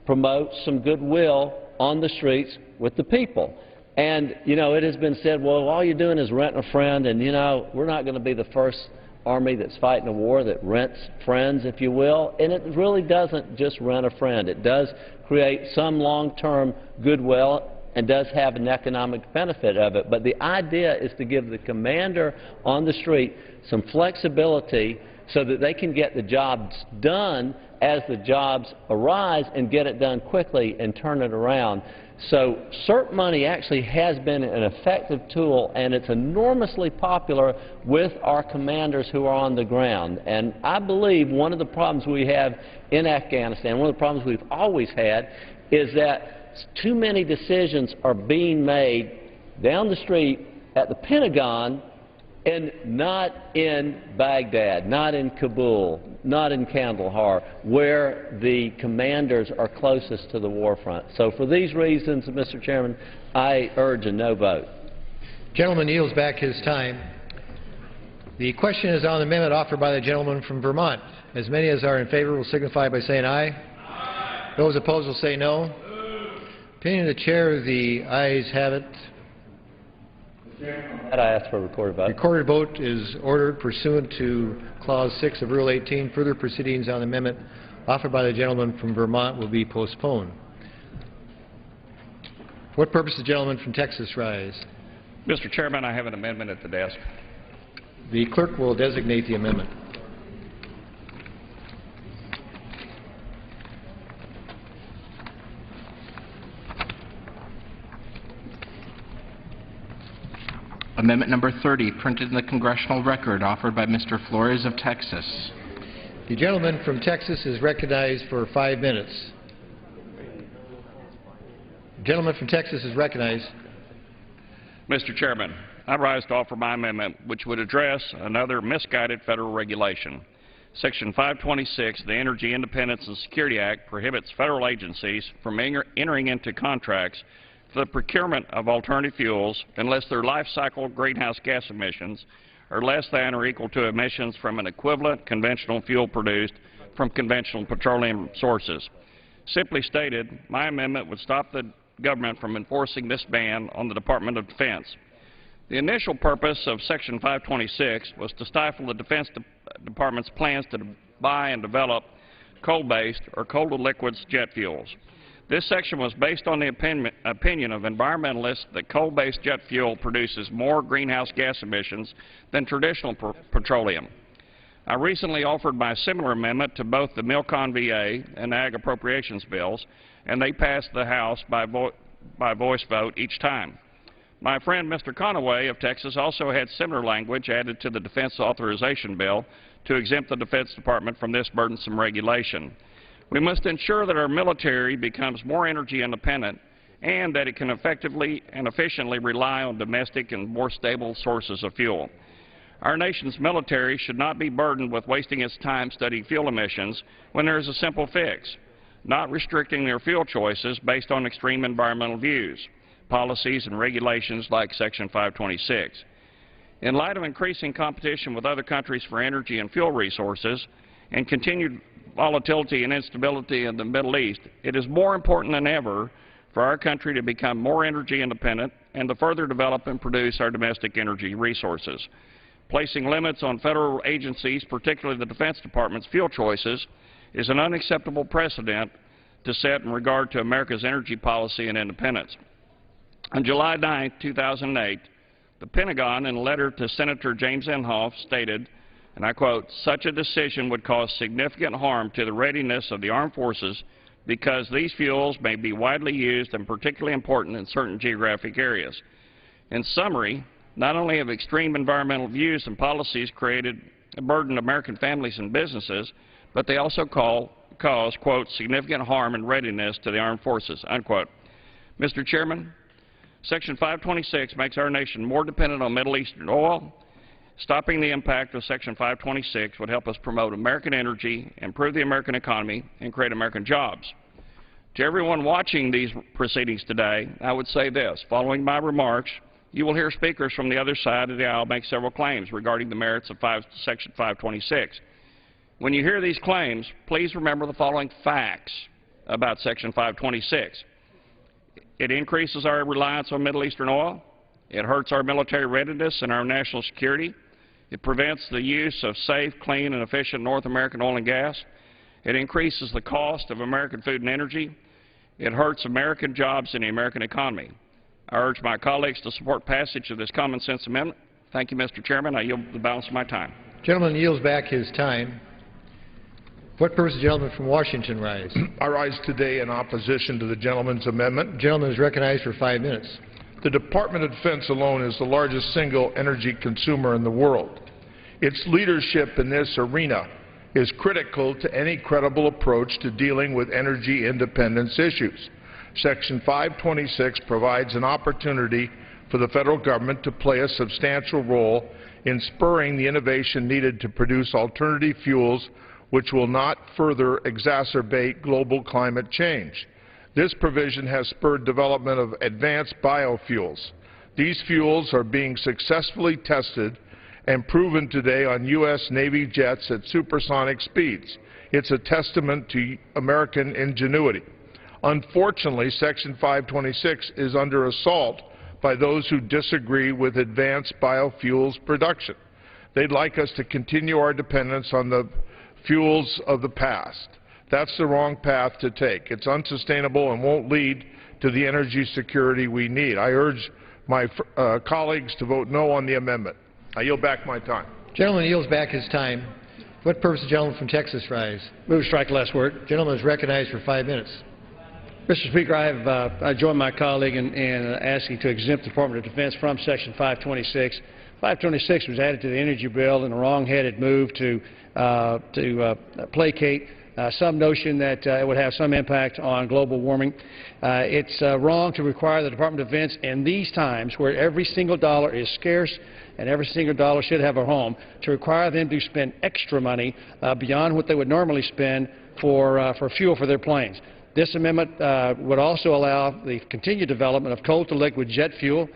Speaker 13: promote some goodwill on the streets with the people. And, you know, it has been said, well, all you're doing is renting a friend, and, you know, we're not going to be the first army that's fighting a war that rents friends, if you will. And it really doesn't just rent a friend. It does create some long-term goodwill and does have an economic benefit of it. But the idea is to give the commander on the street some flexibility so that they can get the jobs done as the jobs arise and get it done quickly and turn it around. So CERP money actually has been an effective tool, and it's enormously popular with our commanders who are on the ground. And I believe one of the problems we have in Afghanistan, one of the problems we've always had, is that too many decisions are being made down the street at the Pentagon and not in Baghdad, not in Kabul, not in Kandahar, where the commanders are closest to the war front. So for these reasons, Mr. Chairman, I urge a no vote.
Speaker 1: Gentleman yields back his time. The question is on the amendment offered by the gentleman from Vermont. As many as are in favor will signify by saying aye. Aye. Those opposed will say no. Opinion of the chair, the ayes have it.
Speaker 13: I ask for a recorded vote.
Speaker 1: Recorded vote is ordered pursuant to Clause 6 of Rule 18. Further proceedings on the amendment offered by the gentleman from Vermont will be postponed. For what purpose does the gentleman from Texas rise?
Speaker 14: Mr. Chairman, I have an amendment at the desk.
Speaker 1: The clerk will designate the amendment.
Speaker 4: Amendment number 30, printed in the congressional record, offered by Mr. Flores of Texas.
Speaker 1: The gentleman from Texas is recognized for 5 minutes. The gentleman from Texas is recognized.
Speaker 14: Mr. Chairman, I rise to offer my amendment, which would address another misguided federal regulation. Section 526 of the Energy Independence and Security Act prohibits federal agencies from entering into contracts for the procurement of alternative fuels unless their life cycle greenhouse gas emissions are less than or equal to emissions from an equivalent conventional fuel produced from conventional petroleum sources. Simply stated, my amendment would stop the government from enforcing this ban on the Department of Defense. The initial purpose of Section 526 was to stifle the Defense Department's plans to buy and develop coal-based or coal-to-liquids jet fuels. This section was based on the opinion of environmentalists that coal-based jet fuel produces more greenhouse gas emissions than traditional petroleum. I recently offered my similar amendment to both the Milcon VA and Ag Appropriations bills, and they passed the House by voice vote each time. My friend Mr. Conaway of Texas also had similar language added to the Defense Authorization Bill to exempt the Defense Department from this burdensome regulation. We must ensure that our military becomes more energy independent and that it can effectively and efficiently rely on domestic and more stable sources of fuel. Our nation's military should not be burdened with wasting its time studying fuel emissions when there is a simple fix: not restricting their fuel choices based on extreme environmental views, policies, and regulations like Section 526. In light of increasing competition with other countries for energy and fuel resources and continued volatility and instability in the Middle East, it is more important than ever for our country to become more energy independent and to further develop and produce our domestic energy resources. Placing limits on federal agencies, particularly the Defense Department's fuel choices, is an unacceptable precedent to set in regard to America's energy policy and independence. On July 9, 2008, the Pentagon, in a letter to Senator James Inhofe, stated, and I quote, "Such a decision would cause significant harm to the readiness of the armed forces because these fuels may be widely used and particularly important in certain geographic areas." In summary, not only have extreme environmental views and policies created a burden to American families and businesses, but they also cause, quote, "significant harm and readiness to the armed forces," unquote. Mr. Chairman, Section 526 makes our nation more dependent on Middle Eastern oil. Stopping the impact of Section 526 would help us promote American energy, improve the American economy, and create American jobs. To everyone watching these proceedings today, I would say this: following my remarks, you will hear speakers from the other side of the aisle make several claims regarding the merits of Section 526. When you hear these claims, please remember the following facts about Section 526. It increases our reliance on Middle Eastern oil. It hurts our military readiness and our national security. It prevents the use of safe, clean, and efficient North American oil and gas. It increases the cost of American food and energy. It hurts American jobs and the American economy. I urge my colleagues to support passage of this common sense amendment. Thank you, Mr. Chairman. I yield the balance of my time.
Speaker 1: The gentleman yields back his time. For what purpose does the gentleman from Washington rise?
Speaker 2: I rise today in opposition to the gentleman's amendment.
Speaker 1: The gentleman is recognized for 5 minutes.
Speaker 2: The Department of Defense alone is the largest single energy consumer in the world. Its leadership in this arena is critical to any credible approach to dealing with energy independence issues. Section 526 provides an opportunity for the federal government to play a substantial role in spurring the innovation needed to produce alternative fuels which will not further exacerbate global climate change. This provision has spurred development of advanced biofuels. These fuels are being successfully tested and proven today on U.S. Navy jets at supersonic speeds. It's a testament to American ingenuity. Unfortunately, Section 526 is under assault by those who disagree with advanced biofuels production. They'd like us to continue our dependence on the fuels of the past. That's the wrong path to take. It's unsustainable and won't lead to the energy security we need. I urge my colleagues to vote no on the amendment. I yield back my time.
Speaker 1: Gentleman yields back his time. For what purpose the gentleman from Texas rise?
Speaker 8: Move to strike the last word.
Speaker 1: Gentleman is recognized for 5 minutes.
Speaker 8: Mr. Speaker, I join my colleague in asking to exempt the Department of Defense from Section 526. 526 was added to the energy bill in a wrong-headed move to placate some notion that it would have some impact on global warming. It's wrong to require the Department of Defense in these times where every single dollar is scarce and every single dollar should have a home, to require them to spend extra money beyond what they would normally spend for fuel for their planes. This amendment would also allow the continued development of coal-to-liquid jet fuel,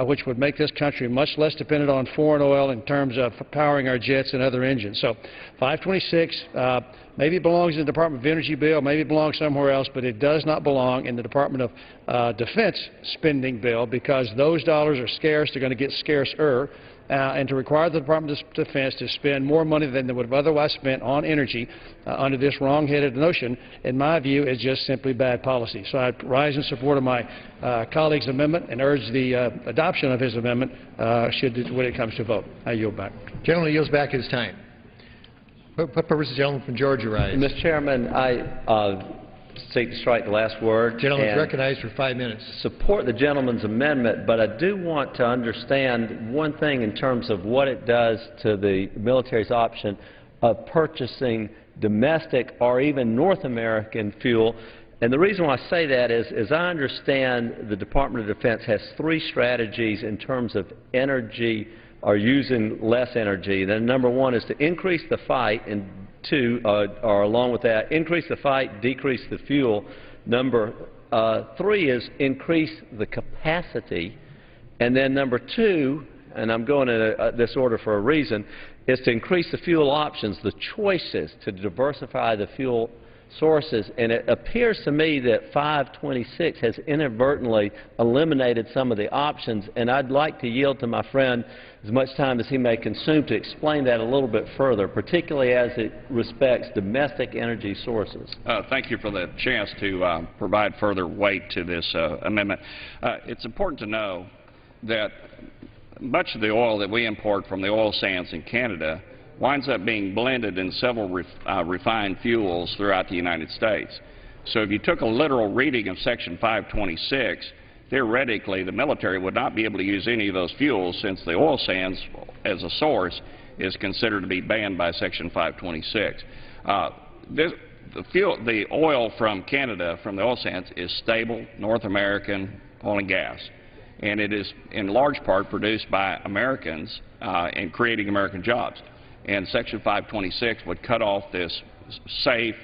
Speaker 8: which would make this country much less dependent on foreign oil in terms of powering our jets and other engines. So 526 maybe it belongs in the Department of Energy bill, maybe it belongs somewhere else, but it does not belong in the Department of Defense spending bill, because those dollars are scarce. They're going to get scarcer. And to require the Department of Defense to spend more money than they would have otherwise spent on energy under this wrong-headed notion, in my view, is just simply bad policy. So I rise in support of my colleague's amendment and urge the adoption of his amendment when it comes to vote. I yield back.
Speaker 1: Gentleman yields back his time. What purpose the gentleman from Georgia rise?
Speaker 13: Mr. Chairman, I seek to strike the last word.
Speaker 1: Gentleman is recognized for 5 minutes.
Speaker 13: Support the gentleman's amendment, but I do want to understand one thing in terms of what it does to the military's option of purchasing domestic or even North American fuel. And the reason why I say that is, as I understand, the Department of Defense has 3 strategies in terms of energy or using less energy. Then number 1 is to increase the fight, and 2, or along with that, increase the fight, decrease the fuel. Number 3 is increase the capacity. And then number 2, and I'm going in this order for a reason, is to increase the fuel options, the choices, to diversify the fuel sources. And it appears to me that 526 has inadvertently eliminated some of the options, and I'd like to yield to my friend as much time as he may consume to explain that a little bit further, particularly as it respects domestic energy sources.
Speaker 14: Thank you for the chance to provide further weight to this amendment. It's important to know that much of the oil that we import from the oil sands in Canada winds up being blended in several refined fuels throughout the United States. So if you took a literal reading of Section 526, theoretically the military would not be able to use any of those fuels, since the oil sands as a source is considered to be banned by Section 526. The oil from Canada, from the oil sands, is stable North American oil and gas, and it is in large part produced by Americans and creating American jobs. And Section 526 would cut off this safe,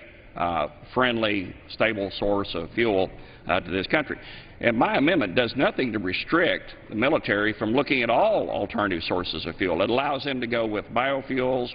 Speaker 14: friendly, stable source of fuel to this country. And my amendment does nothing to restrict the military from looking at all alternative sources of fuel. It allows them to go with biofuels,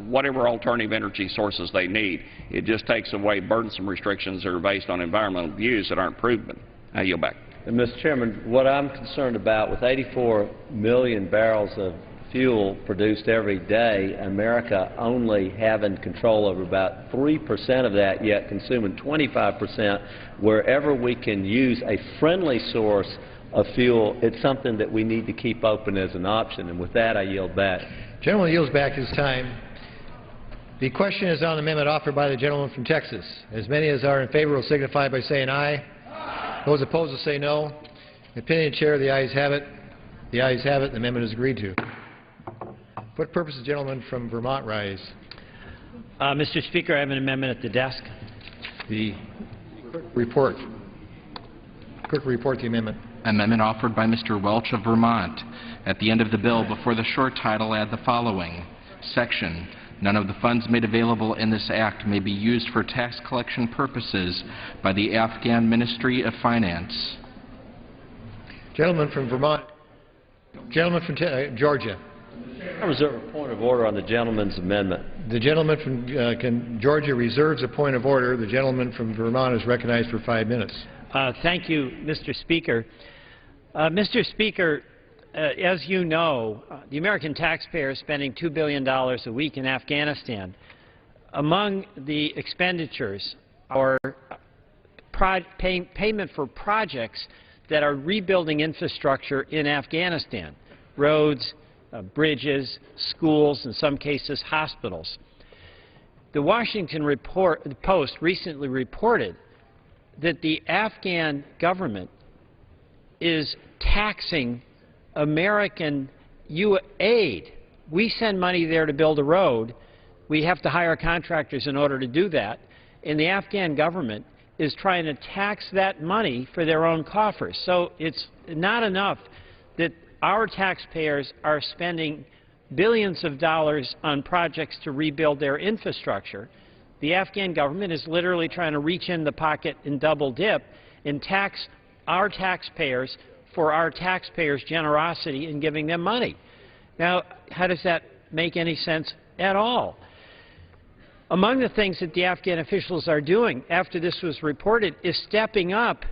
Speaker 14: whatever alternative energy sources they need. It just takes away burdensome restrictions that are based on environmental views that aren't proven. I yield back.
Speaker 13: And Mr. Chairman, what I'm concerned about, with 84 million barrels of fuel produced every day, America only having control over about 3% of that, yet consuming 25%, wherever we can use a friendly source of fuel, it's something that we need to keep open as an option. And with that, I yield back.
Speaker 1: Gentleman yields back his time. The question is on the amendment offered by the gentleman from Texas. As many as are in favor will signify by saying aye. Aye. Those opposed will say no. In the opinion of the chair, the ayes have it. The ayes have it. The amendment is agreed to. What purpose does the gentleman from Vermont rise?
Speaker 12: Mr. Speaker, I have an amendment at the desk.
Speaker 1: The report. Clerk will report the amendment.
Speaker 4: Amendment offered by Mr. Welch of Vermont. At the end of the bill, before the short title, add the following. Section. None of the funds made available in this act may be used for tax collection purposes by the Afghan Ministry of Finance.
Speaker 1: Gentleman from Vermont. Gentleman from Georgia.
Speaker 13: I reserve a point of order on the gentleman's amendment.
Speaker 1: The gentleman from Georgia reserves a point of order. The gentleman from Vermont is recognized for 5 minutes.
Speaker 12: Thank you, Mr. Speaker. Mr. Speaker, as you know, the American taxpayer is spending $2 billion a week in Afghanistan. Among the expenditures are payment for projects that are rebuilding infrastructure in Afghanistan, roads, bridges, schools, in some cases hospitals. The Washington Post recently reported that the Afghan government is taxing American aid. We send money there to build a road. We have to hire contractors in order to do that. And the Afghan government is trying to tax that money for their own coffers. So it's not enough that our taxpayers are spending billions of dollars on projects to rebuild their infrastructure. The Afghan government is literally trying to reach in the pocket and double dip and tax our taxpayers for our taxpayers' generosity in giving them money. Now, how does that make any sense at all? Among the things that the Afghan officials are doing after this was reported is stepping up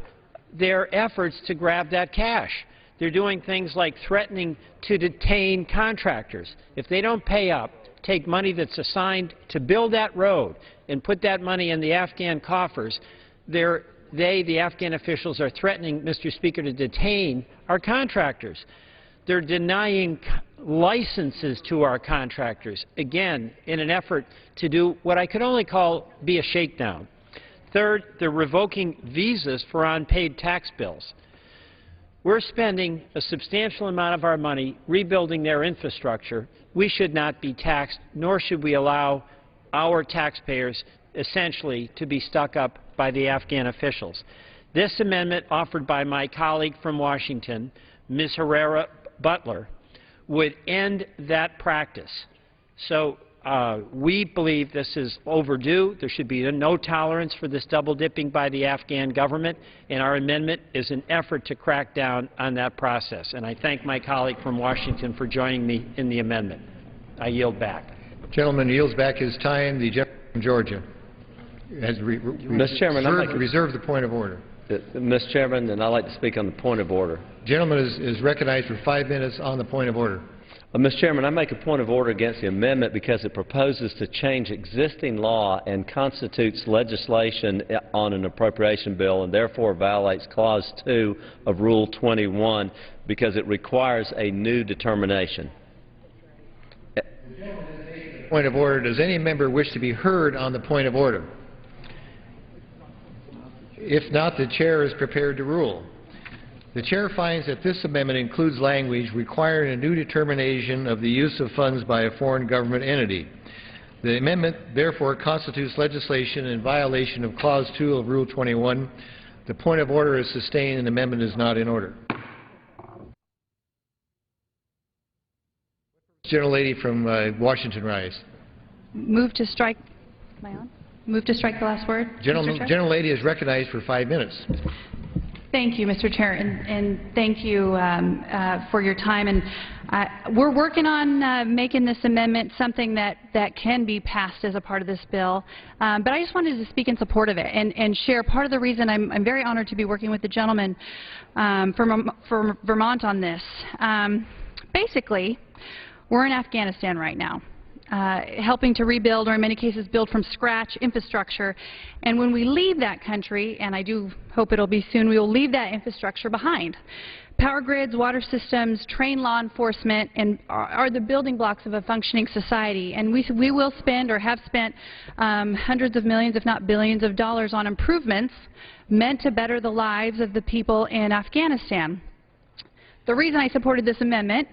Speaker 12: their efforts to grab that cash. They're doing things like threatening to detain contractors. If they don't pay up, take money that's assigned to build that road and put that money in the Afghan coffers, the Afghan officials are threatening, Mr. Speaker, to detain our contractors. They're denying licenses to our contractors, again, in an effort to do what I could only call be a shakedown. Third, they're revoking visas for unpaid tax bills. We're spending a substantial amount of our money rebuilding their infrastructure. We should not be taxed, nor should we allow our taxpayers essentially to be stuck up by the Afghan officials. This amendment offered by my colleague from Washington, Ms. Herrera Butler, would end that practice. So we believe this is overdue. There should be no tolerance for this double-dipping by the Afghan government, and our amendment is an effort to crack down on that process. And I thank my colleague from Washington for joining me in the amendment. I yield back.
Speaker 1: The gentleman yields back his time. The gentleman from Georgia has
Speaker 13: Mr. Chairman,
Speaker 1: reserved the point of order.
Speaker 13: Mr. Chairman, and I'd like to speak on the point of order.
Speaker 1: The gentleman is recognized for 5 minutes on the point of order.
Speaker 13: Mr. Chairman, I make a point of order against the amendment because it proposes to change existing law and constitutes legislation on an appropriation bill and therefore violates Clause 2 of Rule 21 because it requires a new determination.
Speaker 1: Point of order. Does any member wish to be heard on the point of order? If not, the chair is prepared to rule. The chair finds that this amendment includes language requiring a new determination of the use of funds by a foreign government entity. The amendment, therefore, constitutes legislation in violation of Clause 2 of Rule 21. The point of order is sustained and the amendment is not in order. Gentlelady from Washington rise.
Speaker 15: Move to strike. Am I on? Move to strike the last word.
Speaker 1: Gentlelady is recognized for 5 minutes.
Speaker 15: Thank you, Mr. Chair, and thank you for your time. And we're working on making this amendment something that can be passed as a part of this bill. But I just wanted to speak in support of it and share part of the reason I'm very honored to be working with the gentleman from Vermont on this. Basically, we're in Afghanistan right now. Helping to rebuild, or in many cases build from scratch, infrastructure. And when we leave that country, and I do hope it'll be soon, we will leave that infrastructure behind. Power grids, water systems, trained law enforcement, and are the building blocks of a functioning society. And we will spend, or have spent, hundreds of millions, if not billions of dollars on improvements meant to better the lives of the people in Afghanistan. The reason I supported this amendment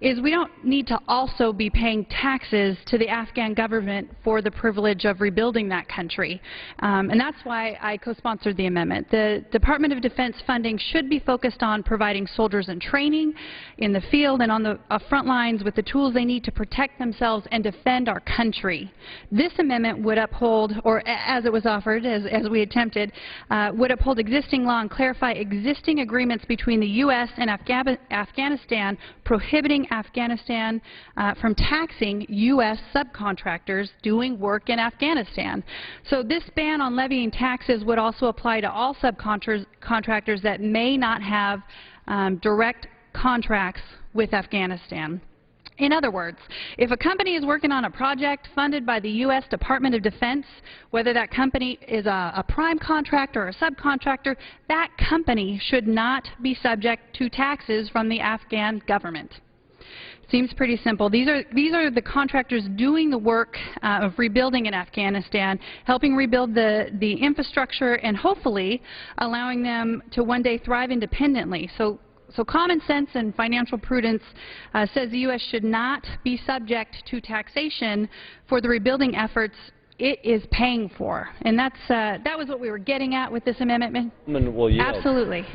Speaker 15: is we don't need to also be paying taxes to the Afghan government for the privilege of rebuilding that country. And that's why I co-sponsored the amendment. The Department of Defense funding should be focused on providing soldiers in training in the field and on the front lines with the tools they need to protect themselves and defend our country. This amendment would uphold, or as it was offered, as we attempted, would uphold existing law and clarify existing agreements between the U.S. and in Afghanistan prohibiting Afghanistan from taxing U.S. subcontractors doing work in Afghanistan. So this ban on levying taxes would also apply to all subcontractors that may not have direct contracts with Afghanistan. In other words, if a company is working on a project funded by the U.S. Department of Defense, whether that company is a prime contractor or a subcontractor, that company should not be subject to taxes from the Afghan government. Seems pretty simple. These are the contractors doing the work of rebuilding in Afghanistan, helping rebuild the infrastructure and hopefully allowing them to one day thrive independently. So common sense and financial prudence says the U.S. should not be subject to taxation for the rebuilding efforts it is paying for. And that was what we were getting at with this amendment.
Speaker 13: Will yield.
Speaker 15: Absolutely.